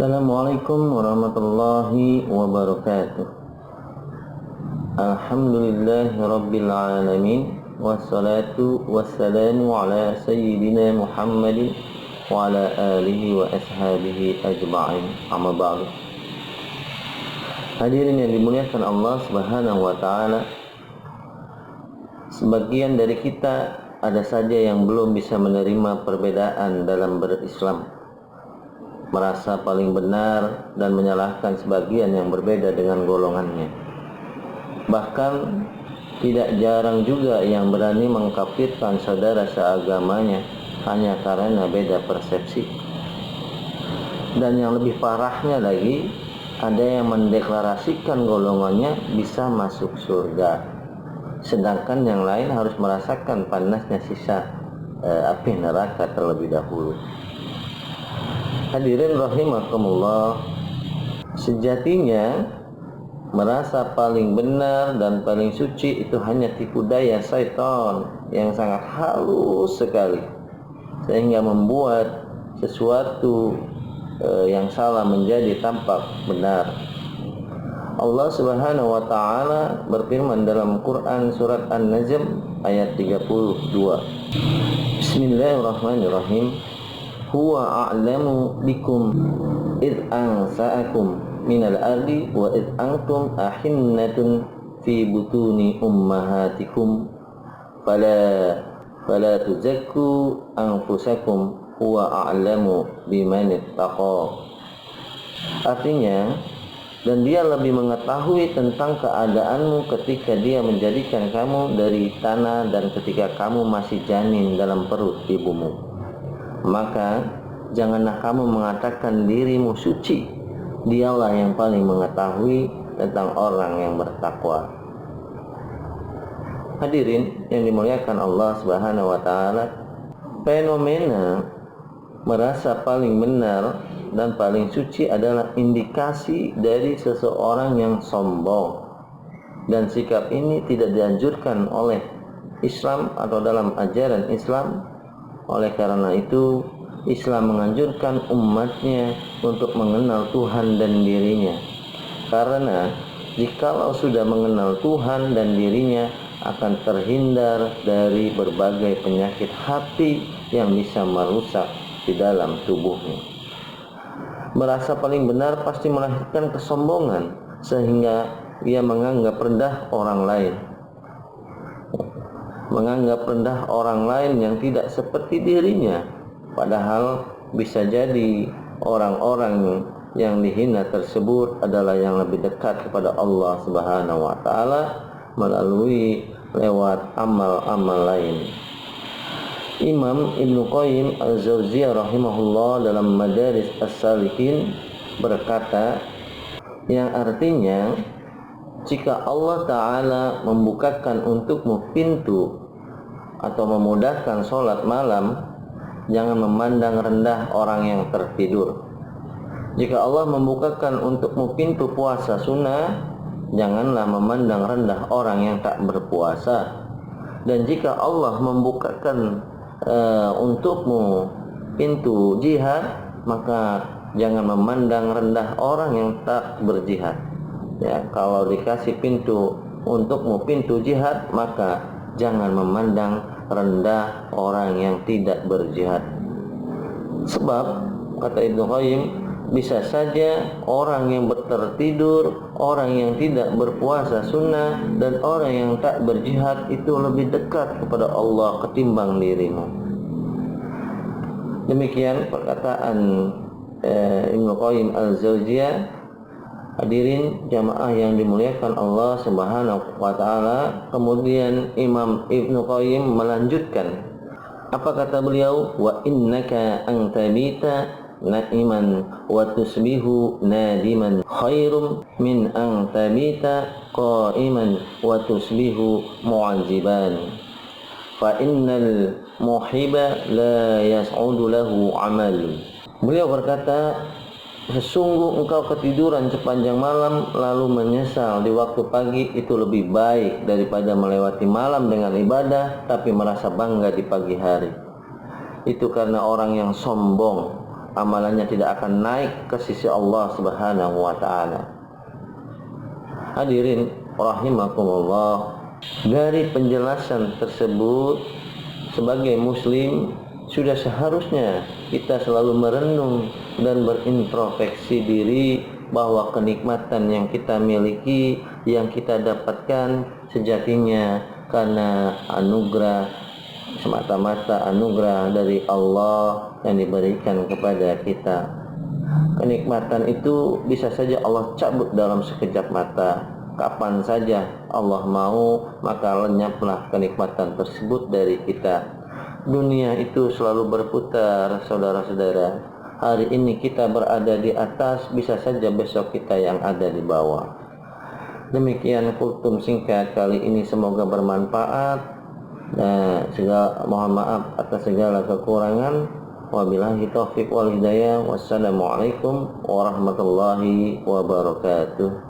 Assalamualaikum warahmatullahi wabarakatuh. Alhamdulillahi rabbil alamin. Wassalatu wassalamu ala sayyidina Muhammadin wa ala alihi wa ashabihi ajma'in. Amma ba'du. Hadirin yang dimuliakan Allah Subhanahu wa taala, sebagian dari kita ada saja yang belum bisa menerima perbedaan dalam berislam, merasa paling benar dan menyalahkan sebagian yang berbeda dengan golongannya. Bahkan tidak jarang juga yang berani mengkafirkan saudara seagamanya hanya karena beda persepsi. Dan yang lebih parahnya lagi, ada yang mendeklarasikan golongannya bisa masuk surga, sedangkan yang lain harus merasakan panasnya sisa api neraka terlebih dahulu. Hadirin rahimakumullah, sejatinya merasa paling benar dan paling suci itu hanya tipu daya syaitan yang sangat halus sekali, sehingga membuat sesuatu yang salah menjadi tampak benar. Allah Subhanahu wa taala berfirman dalam Quran surat An-Najm ayat 32. Bismillahirrahmanirrahim. Huwa a'lamu bikum id ansa'akum minal ardi wa id antum ahinnatun fi butuni ummahatikum fala tuzakku anfusakum huwa a'lamu biman ittaqa. Artinya, dan dia lebih mengetahui tentang keadaanmu ketika dia menjadikan kamu dari tanah dan ketika kamu masih janin dalam perut ibumu. Maka janganlah kamu mengatakan dirimu suci, dialah yang paling mengetahui tentang orang yang bertakwa. Hadirin yang dimuliakan Allah Subhanahu wa taala, fenomena merasa paling benar dan paling suci adalah indikasi dari seseorang yang sombong, dan sikap ini tidak dianjurkan oleh Islam atau dalam ajaran Islam. Oleh karena itu, Islam menganjurkan umatnya untuk mengenal Tuhan dan dirinya. Karena jikalau sudah mengenal Tuhan dan dirinya, akan terhindar dari berbagai penyakit hati yang bisa merusak di dalam tubuhnya. Merasa paling benar pasti melahirkan kesombongan, sehingga ia menganggap rendah orang lain. Menganggap rendah orang lain yang tidak seperti dirinya, padahal bisa jadi orang-orang yang dihina tersebut adalah yang lebih dekat kepada Allah Subhanahu wa taala melalui lewat amal-amal lain. Imam Ibnu Qayyim Al-Jauziyah rahimahullah dalam Madaris As-Salikin berkata, yang artinya, jika Allah Ta'ala membukakan untukmu pintu atau memudahkan sholat malam, jangan memandang rendah orang yang tertidur. Jika Allah membukakan untukmu pintu puasa sunnah, janganlah memandang rendah orang yang tak berpuasa. Dan jika Allah membukakan untukmu pintu jihad, maka jangan memandang rendah orang yang tak berjihad. Ya, kalau dikasih pintu untukmu pintu jihad, maka jangan memandang rendah orang yang tidak berjihad. Sebab kata Ibnu Qayyim, bisa saja orang yang tertidur, orang yang tidak berpuasa sunnah, dan orang yang tak berjihad itu lebih dekat kepada Allah ketimbang dirimu. Demikian perkataan Ibnu Qayyim Al-Jauziyah. Hadirin jamaah yang dimuliakan Allah Subhanahu wa taala. Kemudian Imam Ibnu Qayyim melanjutkan, apa kata beliau? Wa innaka an tabita na'iman wa tusbihu nadiman khairum min an tabita qa'iman wa tusbihu mu'azziban. Fa innal muhiba la yas'udu lahu amal. Beliau berkata, sesungguh engkau ketiduran sepanjang malam lalu menyesal di waktu pagi itu lebih baik daripada melewati malam dengan ibadah tapi merasa bangga di pagi hari. Itu karena orang yang sombong amalannya tidak akan naik ke sisi Allah Subhanahu wa taala. Hadirin rahimakumullah, dari penjelasan tersebut sebagai muslim sudah seharusnya kita selalu merenung dan berintrospeksi diri bahwa kenikmatan yang kita miliki, yang kita dapatkan sejatinya karena anugerah, semata-mata anugerah dari Allah yang diberikan kepada kita. Kenikmatan itu bisa saja Allah cabut dalam sekejap mata. Kapan saja Allah mau, maka lenyaplah kenikmatan tersebut dari kita. Dunia itu selalu berputar, saudara-saudara. Hari ini kita berada di atas, bisa saja besok kita yang ada di bawah. Demikian kultum singkat kali ini, semoga bermanfaat. Mohon maaf atas segala kekurangan. Wabillahi taufiq wal hidayah. Wassalamualaikum warahmatullahi wabarakatuh.